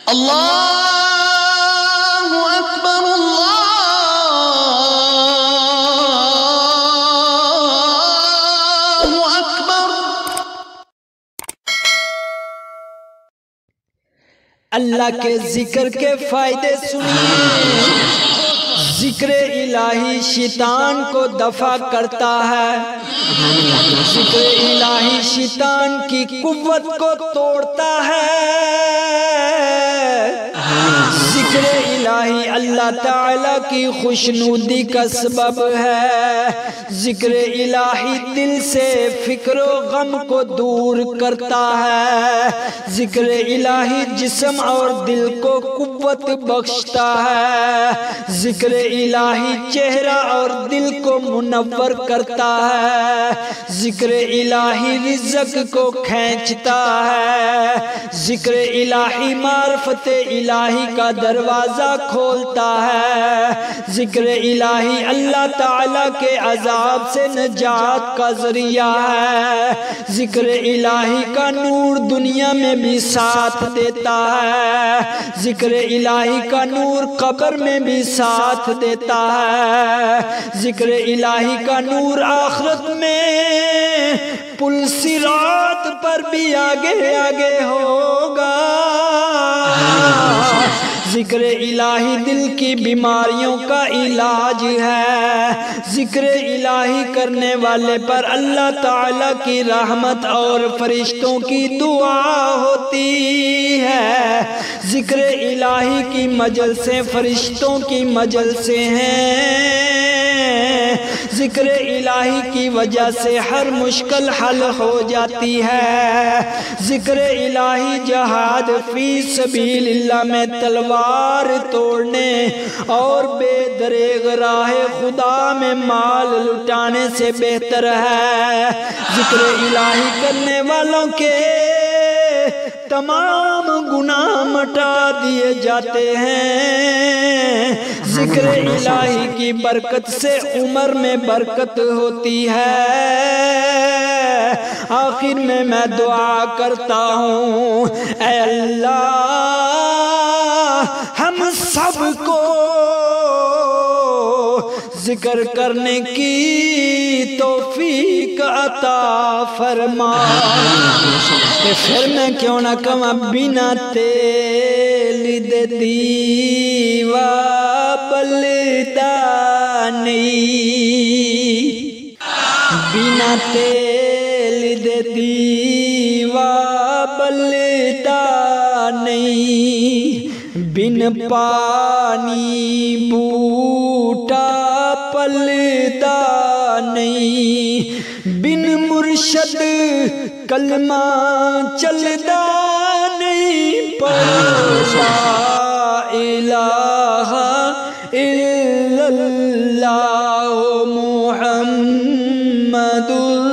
अल्लाहु अकबर, अल्लाहु अकबर। अल्लाह के जिक्र के फायदे सुनिए। जिक्र इलाही शैतान को दफा करता है। जिक्र इलाही शैतान की कुव्वत को तोड़ता है। जिक्र इलाही अल्लाह ताला की खुशनुदी का सबब है। जिक्र इलाही दिल से फिक्र गम को दूर करता है। जिक्र इलाही जिस्म और दिल को कुव्वत बख्शता है। जिक्र इलाही चेहरा और दिल को मुनव्वर करता है। जिक्र इलाही रिज़्क़ को खींचता है। जिक्र इलाही मार्फत इलाही का दरवाज़ा खोलता है। जिक्र इलाही अल्लाह ताला के अज़ाब से नजात का ज़रिया है। जिक्र इलाही का नूर दुनिया में भी साथ देता है। जिक्र इलाही का नूर कब्र में भी साथ देता है। जिक्र इलाही का नूर आखिरत में पुल सिरात पर भी आगे आगे होगा। जिक्र इलाही दिल की बीमारियों का इलाज है। जिक्र इलाही करने वाले पर अल्लाह ताला की रहमत और फरिश्तों की दुआ होती है। जिक्र इलाही की मजल से फरिश्तों की मजल से हैं। जिक्र इलाही की वजह से हर मुश्किल हल हो जाती है। जिक्र इलाही जहाद फी सबीलिल्लाह में तलवार तोड़ने और बेदरेग राह खुदा में माल लुटाने से बेहतर है। जिक्र इलाही करने वालों के तमाम गुनाह मिटा दिए जाते हैं। जिक्र इलाही की बरकत से उम्र में बरकत होती है। आखिर में मैं दुआ करता हूँ, ऐ अल्लाह हम सबको जिक्र करने की तौफीक अता फरमा। फिर मैं क्यों ना कमा बिना तेल दे दीवा बलदा नहीं। बिना तेल दे दीवा बलदा नहीं। बिन पानी बूटा पलदा नहीं। बिन मुर्शद कलमा चलदा नहीं। ला इलाहा इल्लल्लाह मुहम्मदुर